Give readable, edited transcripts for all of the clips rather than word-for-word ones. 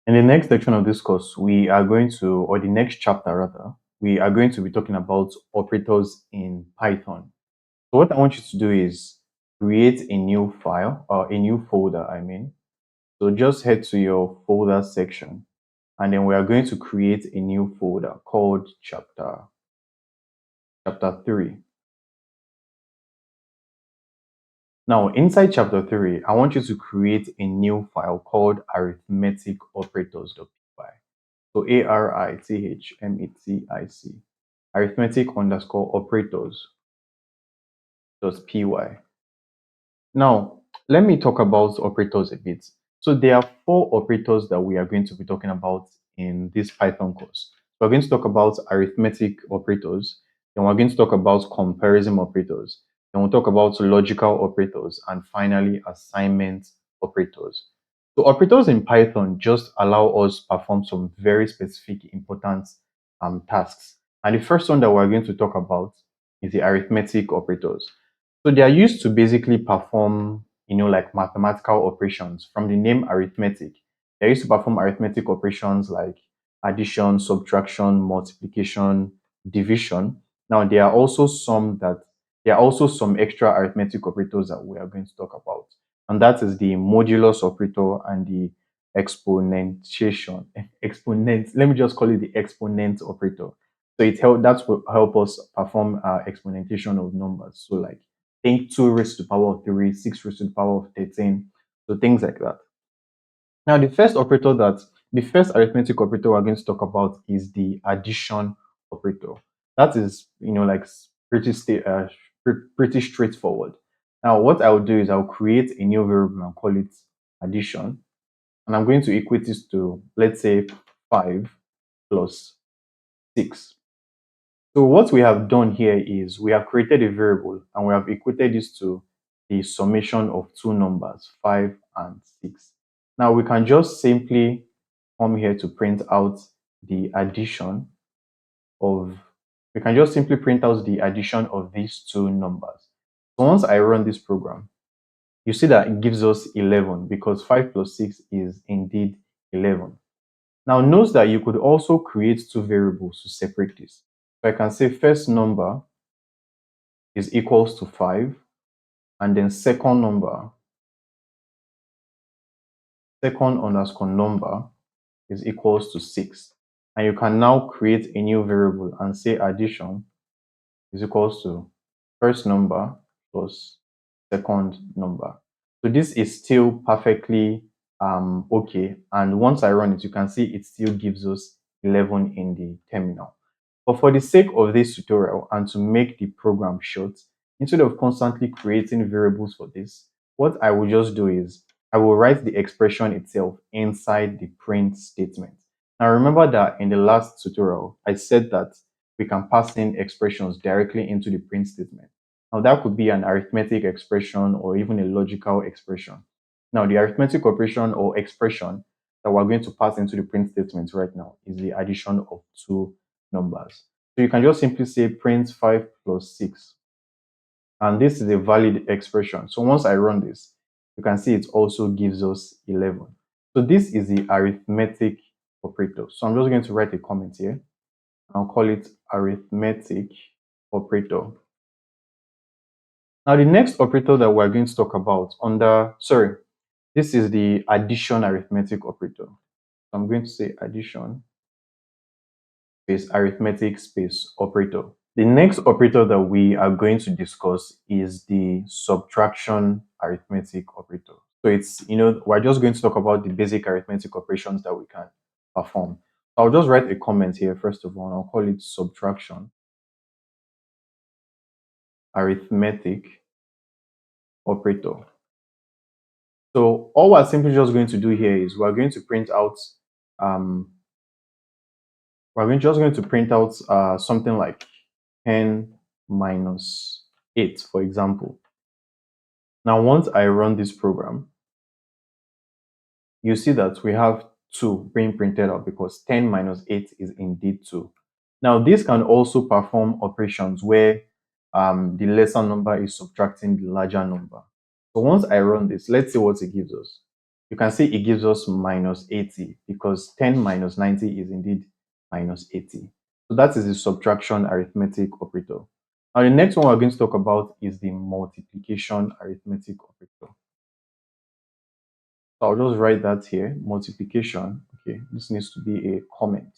In the next section of this course, we are going to, or the next chapter rather, we are going to be talking about operators in Python. So what I want you to do is create a new file or a new folder, I mean. So just head to your folder section and then we are going to create a new folder called chapter 3. Now, inside chapter 3, I want you to create a new file called arithmeticoperators.py. So arithmetic arithmetic underscore operators dot py. Now, let me talk about operators a bit. So there are four operators that we are going to be talking about in this Python course. We're going to talk about arithmetic operators, then we're going to talk about comparison operators, then we'll talk about logical operators, and finally assignment operators. So operators in Python just allow us perform some very specific important tasks. And the first one that we're going to talk about is the arithmetic operators. So they are used to basically perform, like mathematical operations from the name arithmetic. They used to perform arithmetic operations like addition, subtraction, multiplication, division. Now there are also some extra arithmetic operators that we are going to talk about. And that is the modulus operator and the exponentiation. Exponent, let me just call it the exponent operator. So that will help us perform exponentation of numbers. So like think 2 raised to the power of 3, 6 raised to the power of 13. So things like that. Now, the first arithmetic operator we're going to talk about is the addition operator. That is, pretty straightforward. Now, what I'll do is I'll create a new variable and call it addition. And I'm going to equate this to, let's say, 5 plus 6. So what we have done here is we have created a variable and we have equated this to the summation of two numbers, 5 and 6. Now we can just simply come here to print out the addition of, we can just simply print out the addition of these two numbers. So once I run this program, you see that it gives us 11 because 5 plus 6 is indeed 11. Now note that you could also create two variables to separate this. So I can say first number is equals to 5 and then second underscore number is equals to 6. And you can now create a new variable and say addition is equals to first number plus second number. So this is still perfectly okay. And once I run it, you can see it still gives us 11 in the terminal. But for the sake of this tutorial and to make the program short, instead of constantly creating variables for this, what I will just do is I will write the expression itself inside the print statement. Now remember that in the last tutorial, I said that we can pass in expressions directly into the print statement. Now that could be an arithmetic expression or even a logical expression. Now the arithmetic operation or expression that we're going to pass into the print statement right now is the addition of two numbers. So you can just simply say print 5 plus 6. And this is a valid expression. So once I run this, you can see it also gives us 11. So this is the arithmetic operator. So I'm just going to write a comment here. I'll call it arithmetic operator. Now the next operator that we're going to talk about this is the addition arithmetic operator. So I'm going to say addition space arithmetic space operator. The next operator that we are going to discuss is the subtraction arithmetic operator. So we're just going to talk about the basic arithmetic operations that we can perform. So I'll just write a comment here first of all, and I'll call it subtraction arithmetic operator. So all we're simply just going to do here is we're going to print out something like 10 minus 8, for example. Now, once I run this program, you see that we have 2 being printed out because 10 minus 8 is indeed 2. Now, this can also perform operations where the lesser number is subtracting the larger number. So once I run this, let's see what it gives us. You can see it gives us minus 80 because 10 minus 90 is indeed minus 80. So that is the subtraction arithmetic operator. Now the next one we're going to talk about is the multiplication arithmetic operator. So I'll just write that here, multiplication. Okay, this needs to be a comment.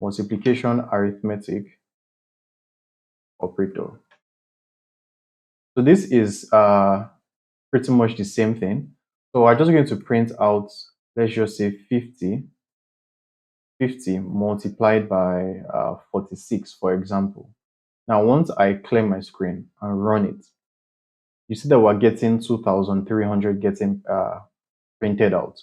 Multiplication arithmetic operator. So this is pretty much the same thing. So I'm just going to print out, let's just say 50 multiplied by 46, for example. Now, once I clear my screen and run it, you see that we're getting 2,300 getting printed out.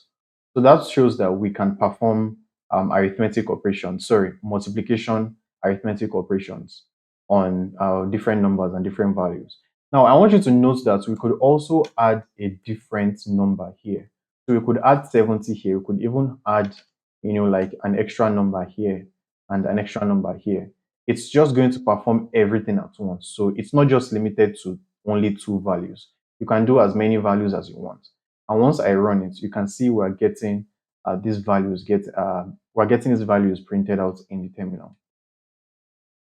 So that shows that we can perform arithmetic operations, sorry, multiplication arithmetic operations on different numbers and different values. Now, I want you to note that we could also add a different number here. So we could add 70 here. We could even add, like an extra number here and an extra number here. It's just going to perform everything at once. So it's not just limited to only two values. You can do as many values as you want. And once I run it, you can see we're getting we're getting these values printed out in the terminal.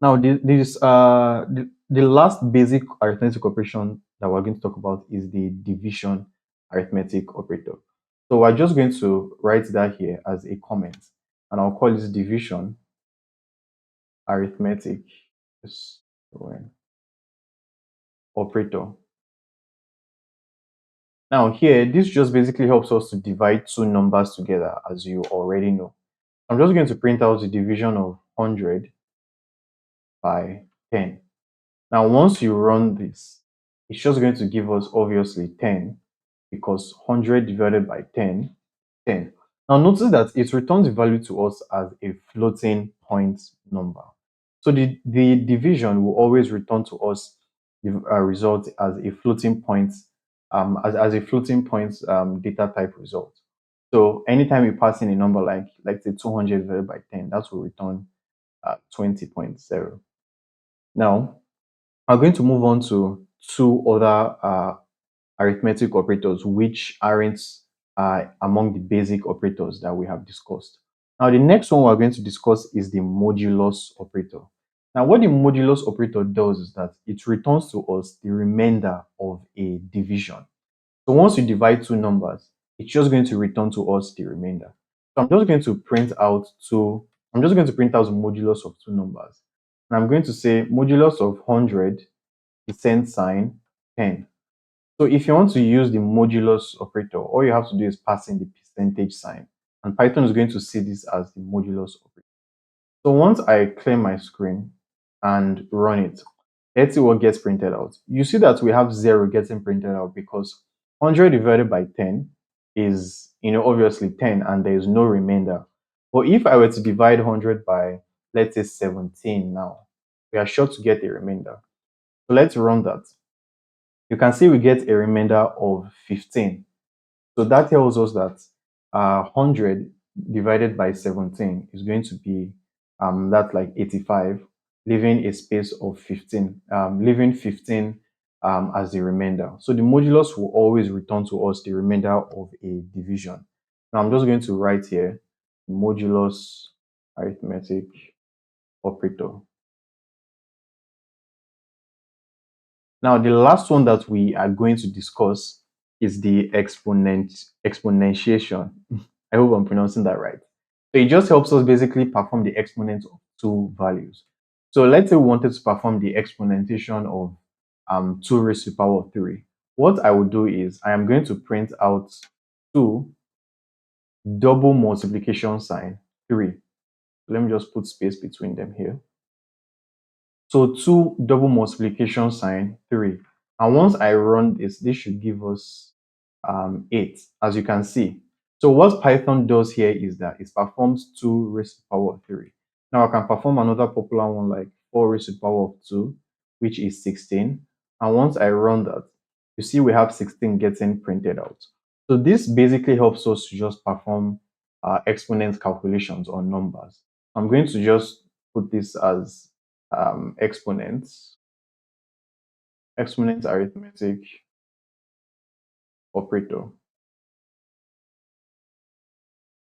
Now, the last basic arithmetic operation that we're going to talk about is the division arithmetic operator. So we're just going to write that here as a comment, and I'll call this division arithmetic operator. Now here, this just basically helps us to divide two numbers together, as you already know. I'm just going to print out the division of 100 by 10. Now, once you run this, it's just going to give us obviously 10 because 100 divided by 10, 10. Now, notice that it returns the value to us as a floating point number. So the division will always return to us the result as a floating point, as a floating point data type result. So anytime you pass in a number like say 200 divided by 10, that will return 20.0. Now, I'm going to move on to two other arithmetic operators, which aren't among the basic operators that we have discussed. Now, the next one we're going to discuss is the modulus operator. Now, what the modulus operator does is that it returns to us the remainder of a division. So once you divide two numbers, it's just going to return to us the remainder. So I'm just going to print out the modulus of two numbers. And I'm going to say modulus of 100 percent sign 10. So if you want to use the modulus operator, all you have to do is pass in the percentage sign. And Python is going to see this as the modulus operator. So once I clear my screen and run it, let's see what gets printed out. You see that we have 0 getting printed out because 100 divided by 10 is, obviously 10 and there is no remainder. But if I were to divide 100 by, let's say 17 now, we are sure to get a remainder. So let's run that. You can see we get a remainder of 15. So that tells us that 100 divided by 17 is going to be that's like 85, leaving a space of 15, leaving 15 as the remainder. So the modulus will always return to us the remainder of a division. Now I'm just going to write here modulus arithmetic operator. Now, the last one that we are going to discuss is the exponentiation. I hope I'm pronouncing that right. So it just helps us basically perform the exponent of two values. So let's say we wanted to perform the exponentation of 2 raised to the power of 3. What I would do is I am going to print out 2 double multiplication sign 3. Let me just put space between them here. So 2 double multiplication sign 3. And once I run this should give us 8, as you can see. So what Python does here is that it performs 2 raised to the power of 3. Now I can perform another popular one like 4 raised to the power of 2, which is 16. And once I run that, you see we have 16 getting printed out. So this basically helps us to just perform exponent calculations on numbers. I'm going to just put this as exponents arithmetic operator.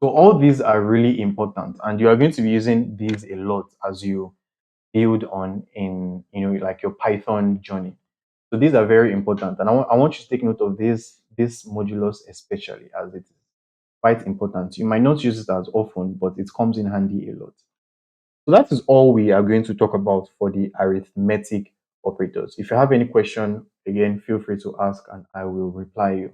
So all these are really important, and you are going to be using these a lot as you build on in like your Python journey. So these are very important, and I want you to take note of this modulus especially, as it is quite important. You might not use it as often, but it comes in handy a lot. So that is all we are going to talk about for the arithmetic operators. If you have any question, again, feel free to ask and I will reply you.